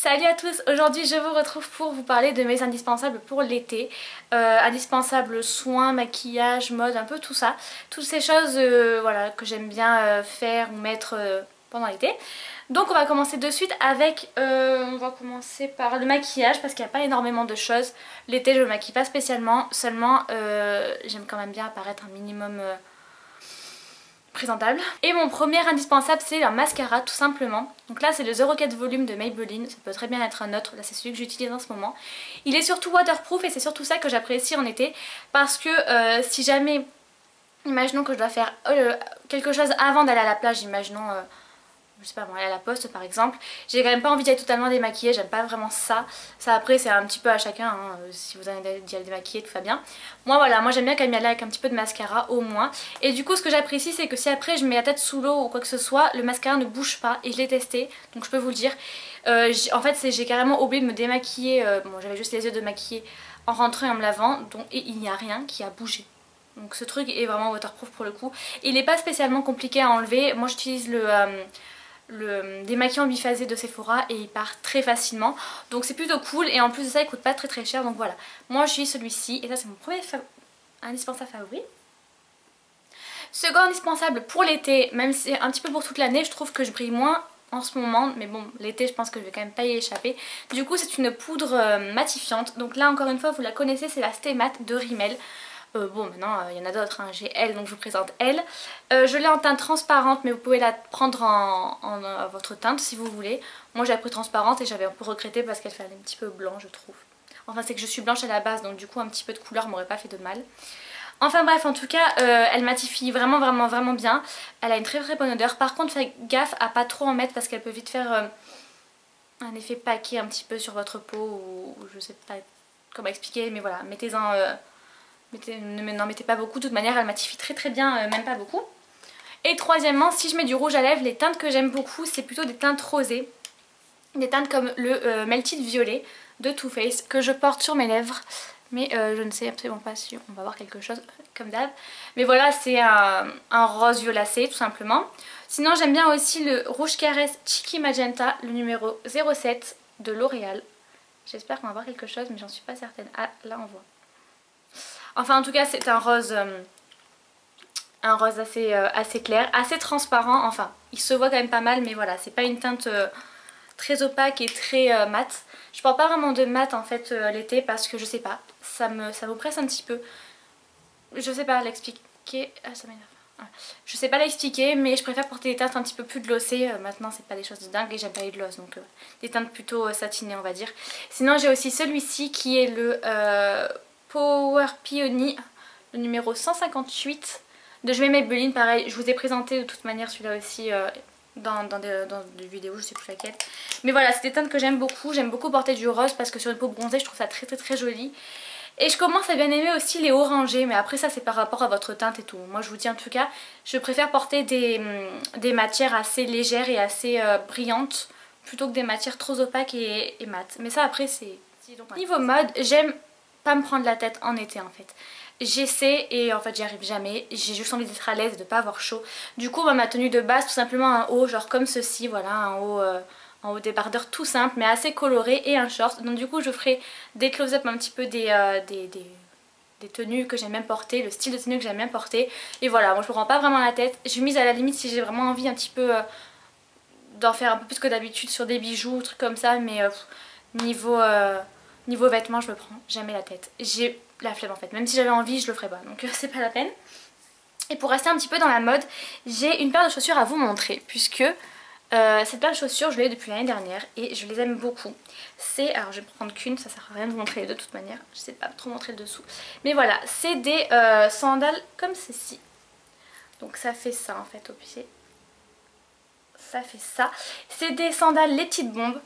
Salut à tous, aujourd'hui je vous retrouve pour vous parler de mes indispensables pour l'été. Indispensables soins, maquillage, mode, un peu tout ça. Toutes ces choses voilà, que j'aime bien faire ou mettre pendant l'été. Donc on va commencer de suite avec, on va commencer par le maquillage parce qu'il n'y a pas énormément de choses. L'été je ne me maquille pas spécialement, seulement j'aime quand même bien apparaître un minimum présentable. Et mon premier indispensable c'est un mascara tout simplement. Donc là c'est le 04 volume de Maybelline, ça peut très bien être un autre, là c'est celui que j'utilise en ce moment. Il est surtout waterproof et c'est surtout ça que j'apprécie en été parce que si jamais, imaginons que je dois faire quelque chose avant d'aller à la plage, imaginons je sais pas, bon, aller à la poste par exemple, j'ai quand même pas envie d'y aller totalement démaquillée, j'aime pas vraiment ça. Ça après c'est un petit peu à chacun, hein. Si vous avez d'y aller démaquillée tout va bien. Moi voilà, moi j'aime bien quand même y aller avec un petit peu de mascara au moins. Et du coup ce que j'apprécie c'est que si après je mets la tête sous l'eau ou quoi que ce soit, le mascara ne bouge pas et je l'ai testé, donc je peux vous le dire. En fait j'ai carrément oublié de me démaquiller, bon j'avais juste les yeux de maquiller en rentrant et en me lavant, et il n'y a rien qui a bougé. Donc ce truc est vraiment waterproof pour le coup. Il n'est pas spécialement compliqué à enlever, moi j'utilise le démaquillant biphasé de Sephora et il part très facilement, donc c'est plutôt cool et en plus de ça il coûte pas très cher, donc voilà. Moi je suis celui-ci et ça c'est mon premier indispensable favori. Second indispensable pour l'été, même si c'est un petit peu pour toute l'année, je trouve que je brille moins en ce moment, mais bon l'été je pense que je vais quand même pas y échapper. Du coup c'est une poudre matifiante, donc là encore une fois vous la connaissez, c'est la Stay Matte de Rimmel. Bon maintenant il y en a d'autres, hein. J'ai elle donc je vous présente elle. Je l'ai en teinte transparente mais vous pouvez la prendre en votre teinte si vous voulez. Moi j'ai pris transparente et j'avais un peu regretté parce qu'elle fait un petit peu blanc je trouve. Enfin c'est que je suis blanche à la base donc du coup un petit peu de couleur m'aurait pas fait de mal. Enfin bref, en tout cas elle matifie vraiment bien. Elle a une très bonne odeur. Par contre faites gaffe à pas trop en mettre parce qu'elle peut vite faire un effet paquet un petit peu sur votre peau ou je sais pas comment expliquer, mais voilà, mettez-en... n'en mettez pas beaucoup, de toute manière elle matifie très bien, même pas beaucoup. Et troisièmement, si je mets du rouge à lèvres, les teintes que j'aime beaucoup c'est plutôt des teintes rosées. Des teintes comme le Melted Violet de Too Faced que je porte sur mes lèvres. Mais je ne sais absolument pas si on va voir quelque chose comme d'hab. Mais voilà, c'est un rose violacé tout simplement. Sinon j'aime bien aussi le rouge caresse Cheeky Magenta, le numéro 07 de L'Oréal. J'espère qu'on va voir quelque chose mais j'en suis pas certaine. Ah là on voit. Enfin en tout cas c'est un rose assez clair, assez transparent, enfin il se voit quand même pas mal mais voilà c'est pas une teinte très opaque et très mat. Je porte pas vraiment de mat en fait l'été parce que je sais pas, ça m'oppresse un petit peu. Je sais pas l'expliquer, ah ça m'énerve. Voilà. Je sais pas l'expliquer mais je préfère porter des teintes un petit peu plus glossées, maintenant c'est pas des choses de dingue et j'aime pas les gloss donc des teintes plutôt satinées on va dire. Sinon j'ai aussi celui-ci qui est le Power Peony, le numéro 158 de Je mets Maybelline, pareil je vous ai présenté de toute manière celui-là aussi dans des vidéos, je sais plus laquelle. Mais voilà c'est des teintes que j'aime beaucoup porter du rose parce que sur une peau bronzée je trouve ça très joli. Et je commence à bien aimer aussi les orangés, mais après ça c'est par rapport à votre teinte et tout. Moi je vous dis en tout cas, je préfère porter des matières assez légères et assez brillantes plutôt que des matières trop opaques et mates. Mais ça après c'est... Niveau mode, j'aime pas me prendre la tête en été en fait. J'essaie et en fait j'y arrive jamais, j'ai juste envie d'être à l'aise et de pas avoir chaud. Du coup ma tenue de base tout simplement un haut genre comme ceci, voilà un haut... en haut débardeur tout simple mais assez coloré et un short. Donc du coup je ferai des close-up un petit peu des tenues que j'aime bien porter, le style de tenue que j'aime bien porter. Et voilà, moi je me prends pas vraiment la tête. Je mise à la limite si j'ai vraiment envie un petit peu d'en faire un peu plus que d'habitude sur des bijoux ou trucs comme ça. Mais niveau vêtements je me prends jamais la tête. J'ai la flemme en fait, même si j'avais envie je le ferais pas donc c'est pas la peine. Et pour rester un petit peu dans la mode, j'ai une paire de chaussures à vous montrer puisque... cette paire de chaussures je l'ai depuis l'année dernière et je les aime beaucoup. C'est, alors je vais prendre qu'une, ça sert à rien de vous montrer les deux de toute manière, je sais pas trop montrer le dessous. Mais voilà, c'est des sandales comme ceci. Donc ça fait ça en fait au pied. Ça fait ça. C'est des sandales les petites bombes.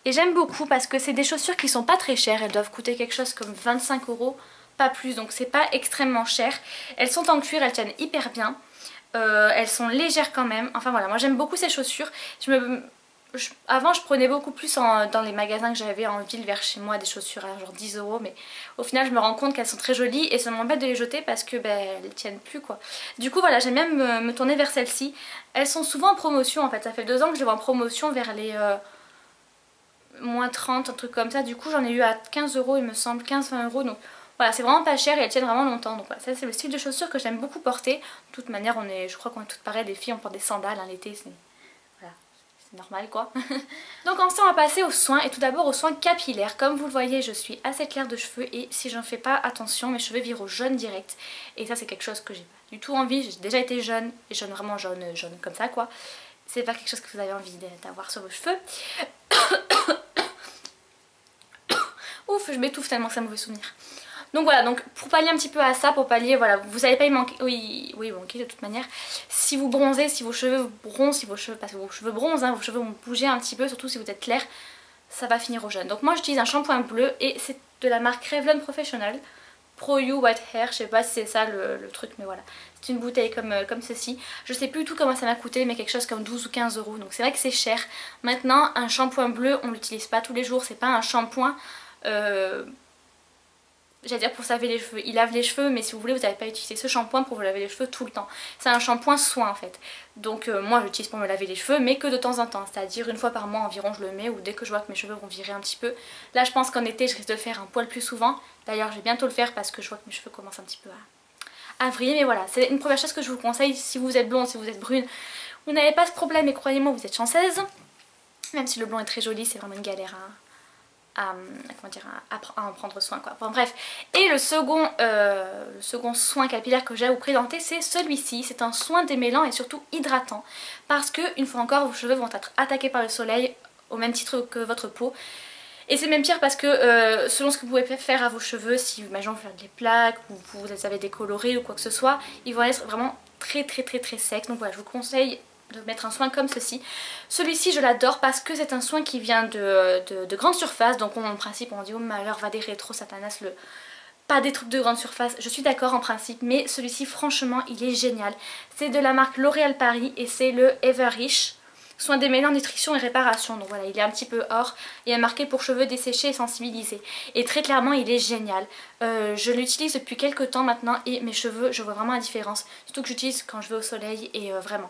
Et j'aime beaucoup parce que c'est des chaussures qui sont pas très chères, elles doivent coûter quelque chose comme 25 €, pas plus, donc c'est pas extrêmement cher. Elles sont en cuir, elles tiennent hyper bien. Elles sont légères quand même, enfin voilà moi j'aime beaucoup ces chaussures. Avant je prenais beaucoup plus dans les magasins que j'avais en ville vers chez moi des chaussures à genre 10 €, mais au final je me rends compte qu'elles sont très jolies et ça m'embête de les jeter parce que elles tiennent plus quoi. Du coup voilà j'aime bien me tourner vers celles-ci. Elles sont souvent en promotion en fait, ça fait 2 ans que je les vois en promotion vers les moins 30, un truc comme ça. Du coup j'en ai eu à 15 euros il me semble, 15-20 euros. Donc voilà, c'est vraiment pas cher et elles tiennent vraiment longtemps. Donc voilà, ça c'est le style de chaussures que j'aime beaucoup porter. De toute manière je crois qu'on est toutes pareilles, les filles on porte des sandales hein, l'été, c'est voilà, c'est normal quoi. Donc ensuite on va passer aux soins et tout d'abord aux soins capillaires. Comme vous le voyez je suis assez claire de cheveux et si j'en fais pas attention mes cheveux virent au jaune direct. Et ça c'est quelque chose que j'ai pas du tout envie. J'ai déjà été jaune et jaune vraiment jaune comme ça quoi. C'est pas quelque chose que vous avez envie d'avoir sur vos cheveux. Ouf, je m'étouffe tellement que c'est un mauvais souvenir. Donc voilà, donc pour pallier un petit peu à ça, pour pallier, voilà, vous n'allez pas y manquer, oui, manquer de toute manière. Si vous bronzez, si vos cheveux bronzent, si vos cheveux, parce que vos cheveux bronzent, hein, vos cheveux vont bouger un petit peu, surtout si vous êtes clair, ça va finir au jaune. Donc moi j'utilise un shampoing bleu et c'est de la marque Revlon Professional. Pro You White Hair, je sais pas si c'est ça le truc, mais voilà. C'est une bouteille comme ceci. Je sais plus du tout comment ça m'a coûté, mais quelque chose comme 12 ou 15 euros. Donc c'est vrai que c'est cher. Maintenant, un shampoing bleu, on l'utilise pas tous les jours. C'est pas un shampoing, j'allais dire pour se laver les cheveux. Il lave les cheveux, mais si vous voulez, vous n'allez pas utiliser ce shampoing pour vous laver les cheveux tout le temps. C'est un shampoing soin en fait. Donc moi j'utilise pour me laver les cheveux, mais que de temps en temps. C'est-à-dire une fois par mois environ je le mets, ou dès que je vois que mes cheveux vont virer un petit peu. Là je pense qu'en été je risque de le faire un poil plus souvent. D'ailleurs je vais bientôt le faire parce que je vois que mes cheveux commencent un petit peu à vriller. Mais voilà, c'est une première chose que je vous conseille si vous êtes blonde, si vous êtes brune. Vous n'avez pas ce problème et croyez-moi vous êtes chanceuse. Même si le blond est très joli, c'est vraiment une galère à en prendre soin quoi. Bon, bref, et le second soin capillaire que j'ai à vous présenter c'est celui-ci. C'est un soin démêlant et surtout hydratant parce que une fois encore vos cheveux vont être attaqués par le soleil au même titre que votre peau. Et c'est même pire parce que selon ce que vous pouvez faire à vos cheveux, si imaginons vous faites des plaques ou vous les avez décolorés ou quoi que ce soit, ils vont être vraiment très secs. Donc voilà, je vous conseille de mettre un soin comme ceci. Celui-ci je l'adore parce que c'est un soin qui vient de grande surface. Donc en principe on dit oh malheur va des rétro satanas pas des trucs de grande surface. Je suis d'accord en principe, mais celui-ci franchement il est génial. C'est de la marque L'Oréal Paris et c'est le Everich. Soin démêlant, nutrition et réparation. Donc voilà, il est un petit peu or. Il est marqué pour cheveux desséchés et sensibilisés. Et très clairement, il est génial. Je l'utilise depuis quelques temps maintenant et mes cheveux, je vois vraiment la différence. Surtout que j'utilise quand je vais au soleil et vraiment.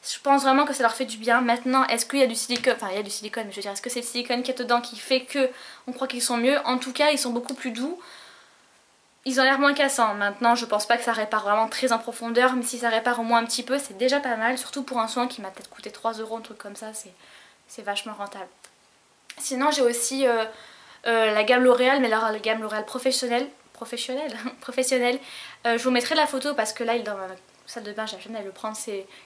Je pense vraiment que ça leur fait du bien. Maintenant, est-ce qu'il y a du silicone? Enfin, il y a du silicone, mais je veux dire, est-ce que c'est le silicone qui est dedans qui fait que on croit qu'ils sont mieux? En tout cas, ils sont beaucoup plus doux. Ils ont l'air moins cassants. Maintenant je pense pas que ça répare vraiment très en profondeur, mais si ça répare au moins un petit peu c'est déjà pas mal. Surtout pour un soin qui m'a peut-être coûté 3 euros, un truc comme ça, c'est vachement rentable. Sinon j'ai aussi la gamme L'Oréal, mais la gamme L'Oréal professionnelle. Je vous mettrai la photo parce que là il est dans ma salle de bain, j'ai la flemme d'aller le prendre.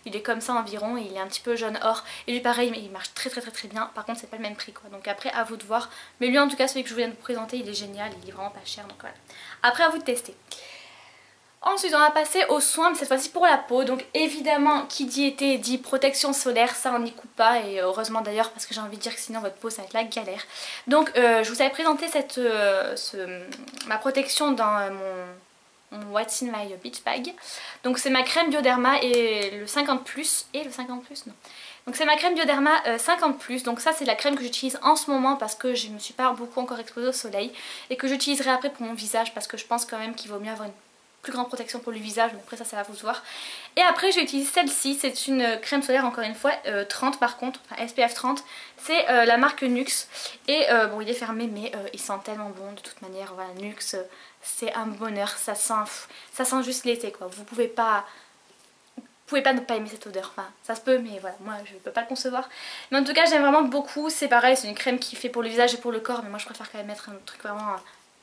Il est comme ça environ, il est un petit peu jaune or. Et lui pareil, mais il marche très bien. Par contre c'est pas le même prix quoi. Donc après à vous de voir. Mais lui en tout cas celui que je viens de vous présenter il est génial, il est vraiment pas cher. Donc voilà. Après à vous de tester. Ensuite on va passer aux soins, mais cette fois-ci pour la peau. Donc évidemment qui dit été dit protection solaire, ça on n'y coupe pas. Et heureusement d'ailleurs parce que j'ai envie de dire que sinon votre peau ça va être la galère. Donc je vous avais présenté ma protection dans mon What's in My Beach Bag. Donc c'est ma crème Bioderma et le 50+, et le 50+, non. Donc c'est ma crème Bioderma 50+, donc ça c'est la crème que j'utilise en ce moment parce que je ne me suis pas beaucoup encore exposée au soleil et que j'utiliserai après pour mon visage parce que je pense quand même qu'il vaut mieux avoir une plus grande protection pour le visage, mais après ça va vous se voir. Et après j'ai utilisé celle-ci, c'est une crème solaire encore une fois, 30 par contre, enfin SPF 30, c'est la marque Nuxe. Et bon il est fermé mais il sent tellement bon de toute manière, voilà Nuxe, c'est un bonheur, ça sent juste l'été quoi, vous pouvez pas ne pas aimer cette odeur, enfin ça se peut mais voilà moi je peux pas le concevoir. Mais en tout cas j'aime vraiment beaucoup, c'est pareil c'est une crème qui fait pour le visage et pour le corps, mais moi je préfère quand même mettre un truc vraiment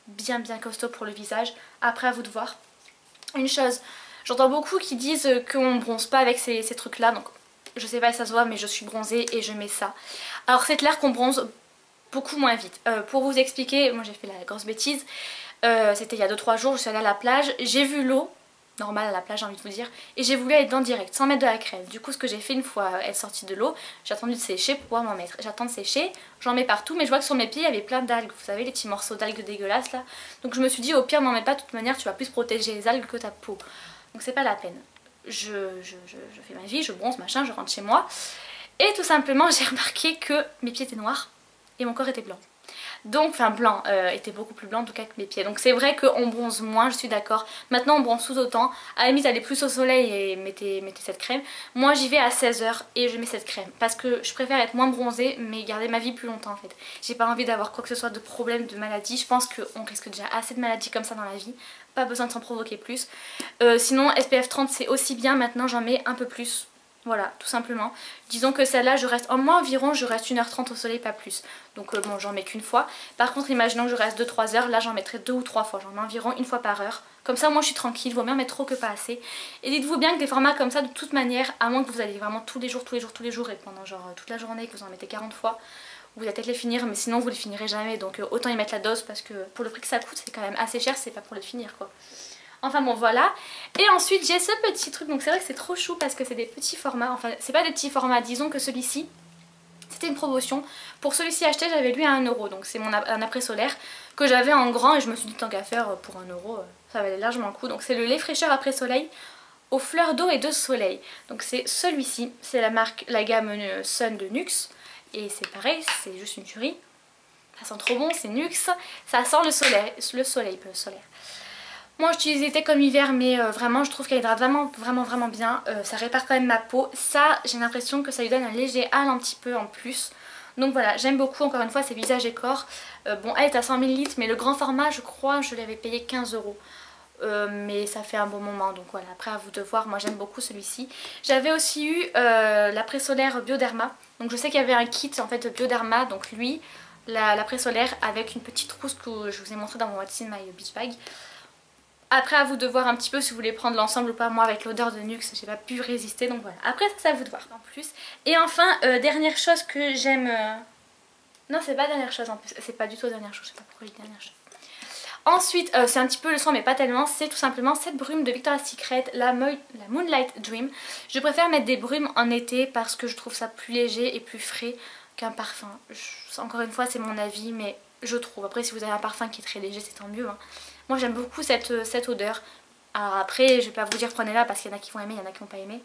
bien costaud pour le visage. Après à vous de voir. Une chose, j'entends beaucoup qui disent qu'on bronze pas avec ces trucs là, donc je sais pas si ça se voit mais je suis bronzée et je mets ça. Alors c'est clair qu'on bronze beaucoup moins vite. Pour vous expliquer, moi j'ai fait la grosse bêtise, c'était il y a 2-3 jours, je suis allée à la plage, j'ai vu l'eau, normale à la plage j'ai envie de vous dire, et j'ai voulu aller dedans direct, sans mettre de la crème. Du coup ce que j'ai fait une fois elle sortie de l'eau, j'ai attendu de sécher pour pouvoir m'en mettre. J'attends de sécher, j'en mets partout, mais je vois que sur mes pieds il y avait plein d'algues, vous savez les petits morceaux d'algues dégueulasses là. Donc je me suis dit au pire m'en mets pas, de toute manière tu vas plus protéger les algues que ta peau. Donc c'est pas la peine. Je fais ma vie, je bronze machin, je rentre chez moi. Et tout simplement j'ai remarqué que mes pieds étaient noirs et mon corps était blanc. Donc, enfin blanc, était beaucoup plus blanc en tout cas que mes pieds. Donc c'est vrai qu'on bronze moins, je suis d'accord. Maintenant on bronze tout autant. À la limite allez plus au soleil et mettez cette crème. Moi j'y vais à 16 h et je mets cette crème. Parce que je préfère être moins bronzée mais garder ma vie plus longtemps en fait. J'ai pas envie d'avoir quoi que ce soit de problème, de maladie. Je pense qu'on risque déjà assez de maladies comme ça dans la vie. Pas besoin de s'en provoquer plus. Sinon SPF 30 c'est aussi bien, maintenant j'en mets un peu plus. Voilà, tout simplement. Disons que celle-là, je reste, en moi environ, je reste 1h30 au soleil, pas plus. Donc bon, j'en mets qu'une fois. Par contre, imaginons que je reste 2-3 heures, là j'en mettrai 2 ou 3 fois. J'en mets environ une fois par heure. Comme ça, moi je suis tranquille, vaut mieux en mettre trop que pas assez. Et dites-vous bien que des formats comme ça, de toute manière, à moins que vous alliez vraiment tous les jours, et pendant genre toute la journée, que vous en mettez 40 fois, vous allez peut-être les finir, mais sinon vous les finirez jamais. Donc autant y mettre la dose parce que pour le prix que ça coûte, c'est quand même assez cher, c'est pas pour les finir quoi. Enfin bon voilà, et ensuite j'ai ce petit truc, donc c'est vrai que c'est trop chou parce que c'est des petits formats, enfin c'est pas des petits formats, disons que celui-ci c'était une promotion. Pour celui-ci acheté j'avais lui à 1 €, donc c'est un après solaire que j'avais en grand et je me suis dit tant qu'à faire pour 1 €, ça valait largement le coup. Donc c'est le lait fraîcheur après soleil aux fleurs d'eau et de soleil, donc c'est celui-ci, c'est la gamme Sun de Nuxe et c'est pareil, c'est juste une tuerie, ça sent trop bon, c'est Nuxe, ça sent le soleil. Moi j'utilise l'été comme hiver mais vraiment je trouve qu'elle hydrate vraiment bien, ça répare quand même ma peau. Ça j'ai l'impression que ça lui donne un léger hâle un petit peu en plus. Donc voilà, j'aime beaucoup, encore une fois c'est visage et corps. Bon elle est à 100 ml mais le grand format je crois je l'avais payé 15 €. Mais ça fait un bon moment donc voilà, après à vous de voir, moi j'aime beaucoup celui-ci. J'avais aussi eu l'après solaire Bioderma, donc je sais qu'il y avait un kit en fait Bioderma, donc lui l'après solaire avec une petite trousse que je vous ai montré dans mon What's in My Beach Bag. Après à vous de voir un petit peu si vous voulez prendre l'ensemble ou pas. Moi avec l'odeur de Nuxe j'ai pas pu résister, donc voilà. Après ça c'est à vous de voir en plus. Et enfin dernière chose que j'aime... Non c'est pas dernière chose en plus, c'est pas du tout dernière chose, je sais pas pourquoi je dis dernière chose. Ensuite c'est un petit peu le soin mais pas tellement, c'est tout simplement cette brume de Victoria's Secret, la Moonlight Dream. Je préfère mettre des brumes en été parce que je trouve ça plus léger et plus frais qu'un parfum. Encore une fois c'est mon avis mais je trouve. Après si vous avez un parfum qui est très léger c'est tant mieux hein. Moi j'aime beaucoup cette odeur. Alors après je vais pas vous dire prenez-la parce qu'il y en a qui vont aimer, il y en a qui vont pas aimer.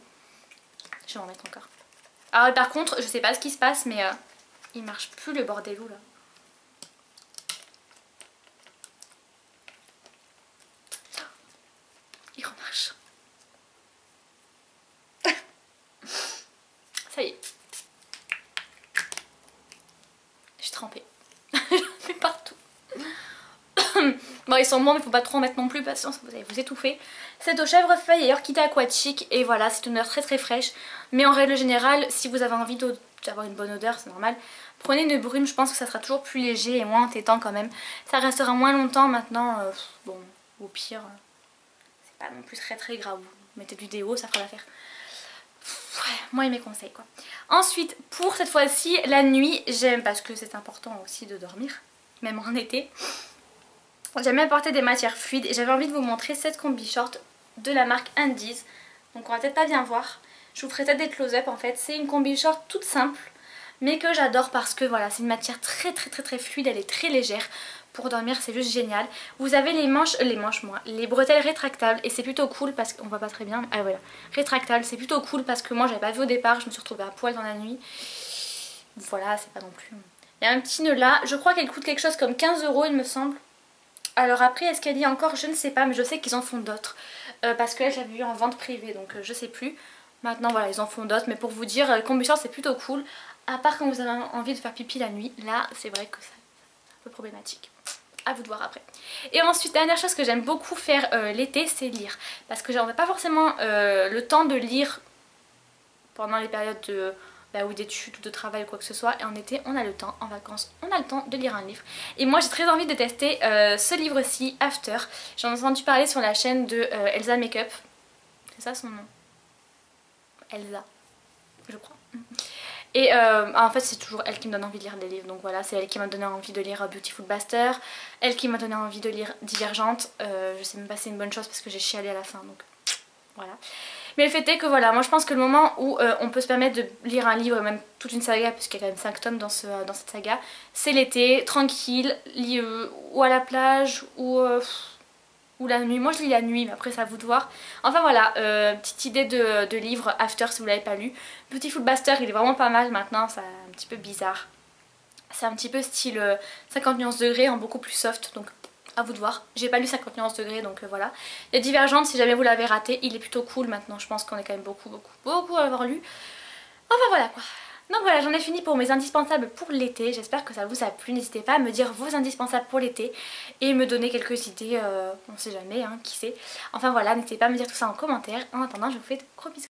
Je vais en mettre encore. Alors par contre je sais pas ce qui se passe mais il marche plus le bordelou là. Il remarche. Ça y est. Je suis trempée. J'en fais partout. Bon ils sont bons mais faut pas trop en mettre non plus parce que vous allez vous étouffer. C'est au chèvrefeuille et orchidée aquatique et voilà c'est une odeur très fraîche. Mais en règle générale si vous avez envie d'avoir une bonne odeur c'est normal. Prenez une brume, je pense que ça sera toujours plus léger et moins entêtant quand même. Ça restera moins longtemps maintenant, bon au pire c'est pas non plus très grave. Vous mettez du déo ça fera l'affaire. Ouais, moi et mes conseils quoi. Ensuite pour cette fois-ci la nuit j'aime parce que c'est important aussi de dormir même en été. J'aime bien porter des matières fluides et j'avais envie de vous montrer cette combi short de la marque Undies. Donc on va peut-être pas bien voir. Je vous ferai peut-être des close-up en fait. C'est une combi short toute simple mais que j'adore parce que voilà c'est une matière très fluide, elle est très légère. Pour dormir c'est juste génial. Vous avez les bretelles rétractables et c'est plutôt cool parce qu'on voit pas très bien. Ah voilà, rétractable, c'est plutôt cool parce que moi j'avais pas vu au départ, je me suis retrouvée à poil dans la nuit. Voilà, c'est pas non plus... Il y a un petit nœud là, je crois qu'elle coûte quelque chose comme 15 € il me semble. Alors après est-ce qu'elle y a encore, je ne sais pas mais je sais qu'ils en font d'autres. Parce que là j'avais vu en vente privée donc je sais plus. Maintenant voilà ils en font d'autres mais pour vous dire le combi short c'est plutôt cool. À part quand vous avez envie de faire pipi la nuit, là c'est vrai que c'est un peu problématique. À vous de voir après. Et ensuite dernière chose que j'aime beaucoup faire l'été c'est lire. Parce que j'en ai pas forcément le temps de lire pendant les périodes de... ou d'études ou de travail ou quoi que ce soit, et en été on a le temps, en vacances on a le temps de lire un livre. Et moi j'ai très envie de tester ce livre-ci, After. J'en ai entendu parler sur la chaîne de Elsa Makeup, c'est ça son nom? Elsa, je crois. Et en fait c'est toujours elle qui me donne envie de lire des livres, donc voilà c'est elle qui m'a donné envie de lire Beautiful Bastard, elle qui m'a donné envie de lire Divergente, je sais même pas si c'est une bonne chose parce que j'ai chialé à la fin donc voilà. Mais le fait est que voilà, moi je pense que le moment où on peut se permettre de lire un livre, même toute une saga, puisqu'il y a quand même 5 tomes dans cette saga, c'est l'été, tranquille, ou à la plage, ou la nuit. Moi je lis la nuit, mais après c'est à vous de voir. Enfin voilà, petite idée de livre, After si vous l'avez pas lu. Beautiful Bastard il est vraiment pas mal maintenant, c'est un petit peu bizarre. C'est un petit peu style 50 nuances degrés en beaucoup plus soft, donc à vous de voir. J'ai pas lu 50 nuances degrés, donc voilà. Il y a Divergente, si jamais vous l'avez raté, il est plutôt cool maintenant. Je pense qu'on est quand même beaucoup à l'avoir lu. Enfin voilà quoi. Donc voilà, j'en ai fini pour mes indispensables pour l'été. J'espère que ça vous a plu. N'hésitez pas à me dire vos indispensables pour l'été et me donner quelques idées, on sait jamais, hein, qui sait. Enfin voilà, n'hésitez pas à me dire tout ça en commentaire. En attendant, je vous fais de gros bisous.